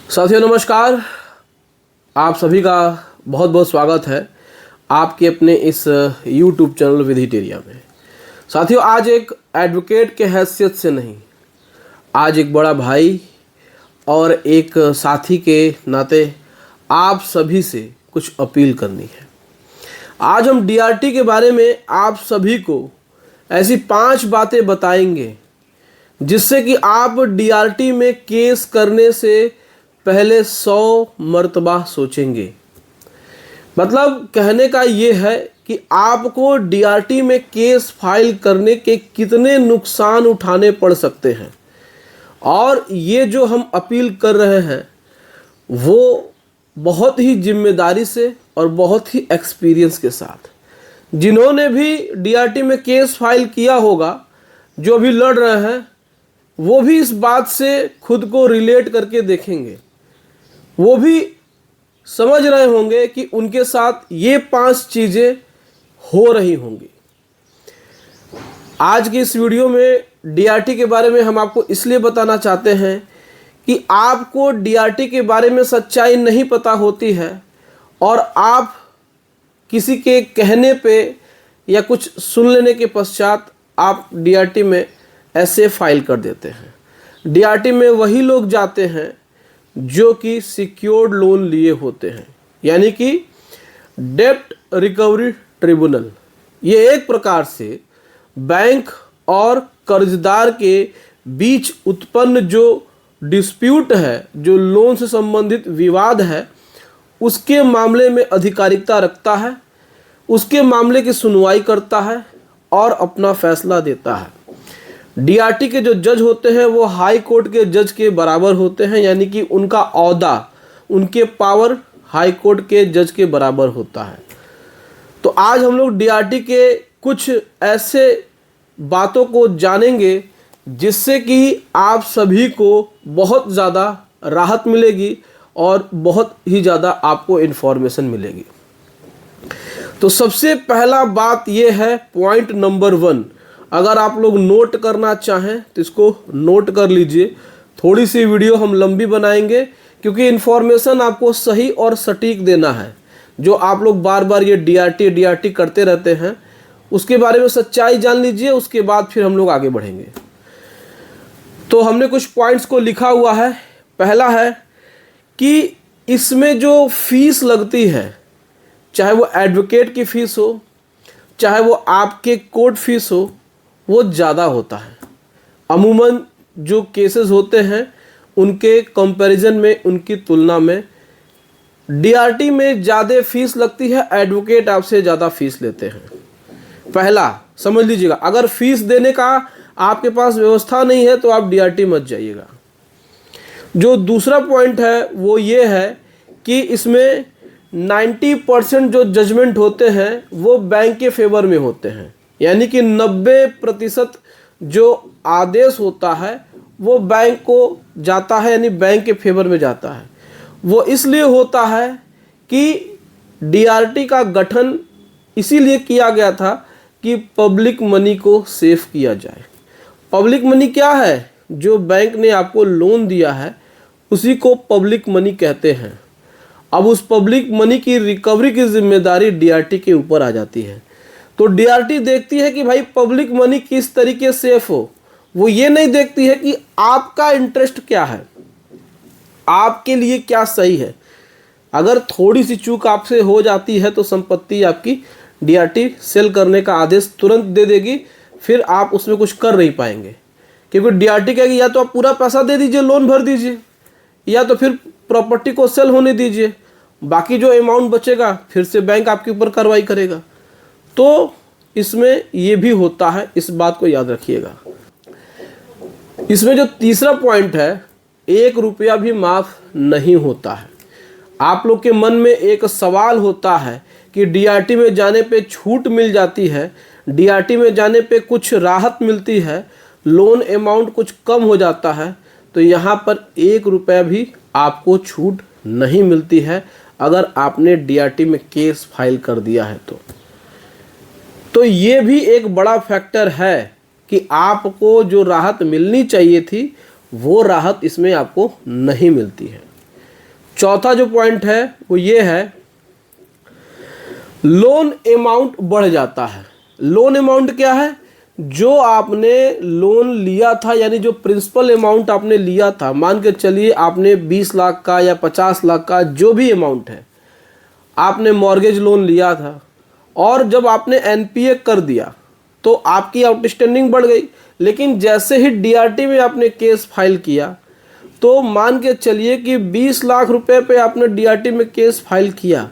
साथियों नमस्कार। आप सभी का बहुत बहुत स्वागत है आपके अपने इस YouTube चैनल विधिटेरिया में। साथियों आज एक एडवोकेट के हैसियत से नहीं, आज एक बड़ा भाई और एक साथी के नाते आप सभी से कुछ अपील करनी है। आज हम DRT के बारे में आप सभी को ऐसी 5 बातें बताएंगे जिससे कि आप DRT में केस करने से पहले 100 मर्तबा सोचेंगे। मतलब कहने का ये है कि आपको DRT में केस फाइल करने के कितने नुकसान उठाने पड़ सकते हैं, और ये जो हम अपील कर रहे हैं वो बहुत ही जिम्मेदारी से और बहुत ही एक्सपीरियंस के साथ। जिन्होंने भी DRT में केस फाइल किया होगा, जो भी लड़ रहे हैं, वो भी इस बात से खुद को रिलेट करके देखेंगे। वो भी समझ रहे होंगे कि उनके साथ ये 5 चीज़ें हो रही होंगी। आज की इस वीडियो में DRT के बारे में हम आपको इसलिए बताना चाहते हैं कि आपको DRT के बारे में सच्चाई नहीं पता होती है और आप किसी के कहने पे या कुछ सुन लेने के पश्चात आप DRT में ऐसे फाइल कर देते हैं। DRT में वही लोग जाते हैं जो कि सिक्योर्ड लोन लिए होते हैं, यानी कि डेब्ट रिकवरी ट्रिब्यूनल। ये एक प्रकार से बैंक और कर्जदार के बीच उत्पन्न जो डिस्प्यूट है, जो लोन से संबंधित विवाद है, उसके मामले में अधिकारिकता रखता है, उसके मामले की सुनवाई करता है और अपना फैसला देता है। DRT के जो जज होते हैं वो हाई कोर्ट के जज के बराबर होते हैं, यानी कि उनका औहदा, उनके पावर हाई कोर्ट के जज के बराबर होता है। तो आज हम लोग DRT के कुछ ऐसे बातों को जानेंगे जिससे कि आप सभी को बहुत ज़्यादा राहत मिलेगी और बहुत ही ज़्यादा आपको इन्फॉर्मेशन मिलेगी। तो सबसे पहला बात यह है, पॉइंट नंबर 1। अगर आप लोग नोट करना चाहें तो इसको नोट कर लीजिए। थोड़ी सी वीडियो हम लंबी बनाएंगे क्योंकि इन्फॉर्मेशन आपको सही और सटीक देना है। जो आप लोग बार बार ये DRT करते रहते हैं, उसके बारे में सच्चाई जान लीजिए, उसके बाद फिर हम लोग आगे बढ़ेंगे। तो हमने कुछ पॉइंट्स को लिखा हुआ है। पहला है कि इसमें जो फीस लगती है, चाहे वो एडवोकेट की फ़ीस हो, चाहे वो आपके कोर्ट फीस हो, वो ज़्यादा होता है। अमूमन जो केसेस होते हैं उनके कंपैरिजन में, उनकी तुलना में DRT में ज़्यादा फीस लगती है, एडवोकेट आपसे ज़्यादा फीस लेते हैं। पहला समझ लीजिएगा, अगर फीस देने का आपके पास व्यवस्था नहीं है तो आप DRT मत जाइएगा। जो दूसरा पॉइंट है वो ये है कि इसमें 90% जो जजमेंट होते हैं वो बैंक के फेवर में होते हैं, यानी कि 90% जो आदेश होता है वो बैंक को जाता है, यानी बैंक के फेवर में जाता है। वो इसलिए होता है कि DRT का गठन इसीलिए किया गया था कि पब्लिक मनी को सेव किया जाए। पब्लिक मनी क्या है? जो बैंक ने आपको लोन दिया है उसी को पब्लिक मनी कहते हैं। अब उस पब्लिक मनी की रिकवरी की जिम्मेदारी DRT के ऊपर आ जाती है। तो DRT देखती है कि भाई पब्लिक मनी किस तरीके सेफ हो। वो ये नहीं देखती है कि आपका इंटरेस्ट क्या है, आपके लिए क्या सही है। अगर थोड़ी सी चूक आपसे हो जाती है तो संपत्ति आपकी DRT सेल करने का आदेश तुरंत दे देगी, फिर आप उसमें कुछ कर नहीं पाएंगे। क्योंकि DRT कहेगी या तो आप पूरा पैसा दे दीजिए, लोन भर दीजिए, या तो फिर प्रॉपर्टी को सेल होने दीजिए, बाकी जो अमाउंट बचेगा फिर से बैंक आपके ऊपर कार्रवाई करेगा। तो इसमें ये भी होता है, इस बात को याद रखिएगा। इसमें जो तीसरा पॉइंट है, 1 रुपया भी माफ़ नहीं होता है। आप लोग के मन में एक सवाल होता है कि DRT में जाने पे छूट मिल जाती है, DRT में जाने पे कुछ राहत मिलती है, लोन अमाउंट कुछ कम हो जाता है। तो यहाँ पर 1 रुपया भी आपको छूट नहीं मिलती है अगर आपने DRT में केस फाइल कर दिया है तो ये भी एक बड़ा फैक्टर है कि आपको जो राहत मिलनी चाहिए थी वो राहत इसमें आपको नहीं मिलती है। चौथा जो पॉइंट है वो ये है, लोन अमाउंट बढ़ जाता है। लोन अमाउंट क्या है? जो आपने लोन लिया था, यानी जो प्रिंसिपल अमाउंट आपने लिया था, मान के चलिए आपने 20 लाख का या 50 लाख का जो भी अमाउंट है, आपने मॉर्गेज लोन लिया था और जब आपने एनपीए कर दिया तो आपकी आउटस्टैंडिंग बढ़ गई। लेकिन जैसे ही डीआरटी में आपने केस फाइल किया तो मान के चलिए कि 20 लाख रुपए पे आपने डीआरटी में केस फाइल किया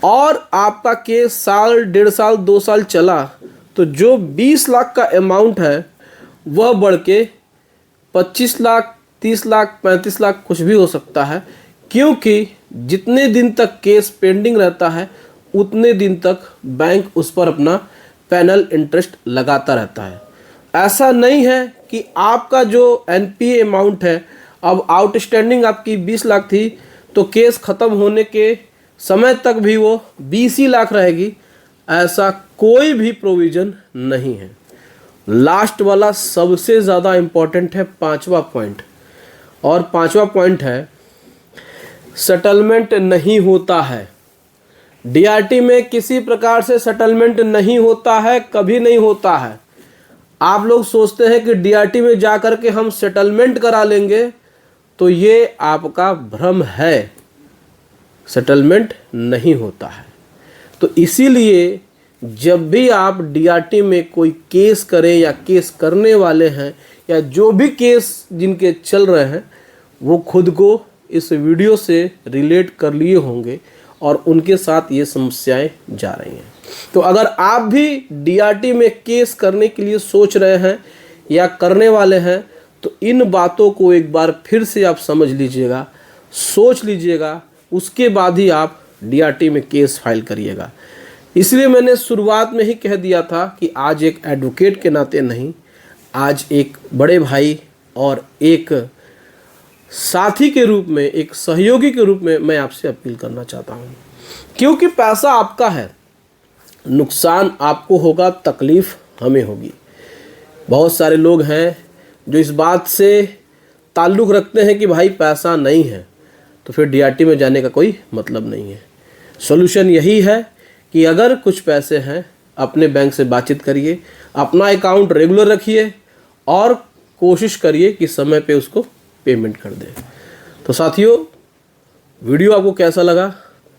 और आपका केस साल, 1.5 साल, 2 साल चला, तो जो 20 लाख का अमाउंट है वह बढ़ के 25 लाख, 30 लाख, 35 लाख कुछ भी हो सकता है, क्योंकि जितने दिन तक केस पेंडिंग रहता है उतने दिन तक बैंक उस पर अपना पेनल इंटरेस्ट लगाता रहता है। ऐसा नहीं है कि आपका जो एनपीए अमाउंट है, अब आउटस्टैंडिंग आपकी 20 लाख थी तो केस ख़त्म होने के समय तक भी वो 20 ही लाख रहेगी, ऐसा कोई भी प्रोविज़न नहीं है। लास्ट वाला सबसे ज़्यादा इम्पॉर्टेंट है, 5वां पॉइंट। और 5वां पॉइंट है, सेटलमेंट नहीं होता है। डीआरटी में किसी प्रकार से सेटलमेंट नहीं होता है, कभी नहीं होता है। आप लोग सोचते हैं कि डीआरटी में जा कर के हम सेटलमेंट करा लेंगे, तो ये आपका भ्रम है। सेटलमेंट नहीं होता है। तो इसीलिए जब भी आप डीआरटी में कोई केस करें या केस करने वाले हैं या जो भी केस जिनके चल रहे हैं, वो खुद को इस वीडियो से रिलेट कर लिए होंगे और उनके साथ ये समस्याएं जा रही हैं। तो अगर आप भी डीआरटी में केस करने के लिए सोच रहे हैं या करने वाले हैं, तो इन बातों को एक बार फिर से आप समझ लीजिएगा, सोच लीजिएगा, उसके बाद ही आप डीआरटी में केस फाइल करिएगा। इसलिए मैंने शुरुआत में ही कह दिया था कि आज एक एडवोकेट के नाते नहीं, आज एक बड़े भाई और एक साथी के रूप में, एक सहयोगी के रूप में मैं आपसे अपील करना चाहता हूँ। क्योंकि पैसा आपका है, नुकसान आपको होगा, तकलीफ़ हमें होगी। बहुत सारे लोग हैं जो इस बात से ताल्लुक़ रखते हैं कि भाई पैसा नहीं है तो फिर डीआरटी में जाने का कोई मतलब नहीं है। सॉल्यूशन यही है कि अगर कुछ पैसे हैं, अपने बैंक से बातचीत करिए, अपना अकाउंट रेगुलर रखिए और कोशिश करिए कि समय पे उसको पेमेंट कर दें। तो साथियों, वीडियो आपको कैसा लगा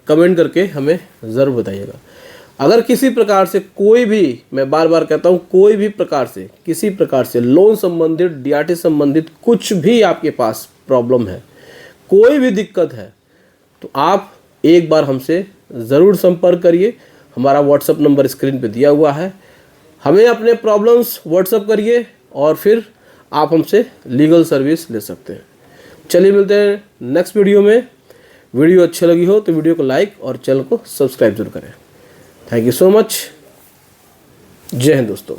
कमेंट करके हमें ज़रूर बताइएगा। अगर किसी प्रकार से कोई भी, मैं बार बार कहता हूँ, कोई भी प्रकार से, किसी प्रकार से लोन संबंधित, डीआरटी संबंधित कुछ भी आपके पास प्रॉब्लम है, कोई भी दिक्कत है, तो आप एक बार हमसे ज़रूर संपर्क करिए। हमारा व्हाट्सएप नंबर स्क्रीन पे दिया हुआ है। हमें अपने प्रॉब्लम्स व्हाट्सएप करिए और फिर आप हमसे लीगल सर्विस ले सकते हैं। चलिए मिलते हैं नेक्स्ट वीडियो में। वीडियो अच्छी लगी हो तो वीडियो को लाइक और चैनल को सब्सक्राइब जरूर करें। Thank you so much. जय हिंद दोस्तों।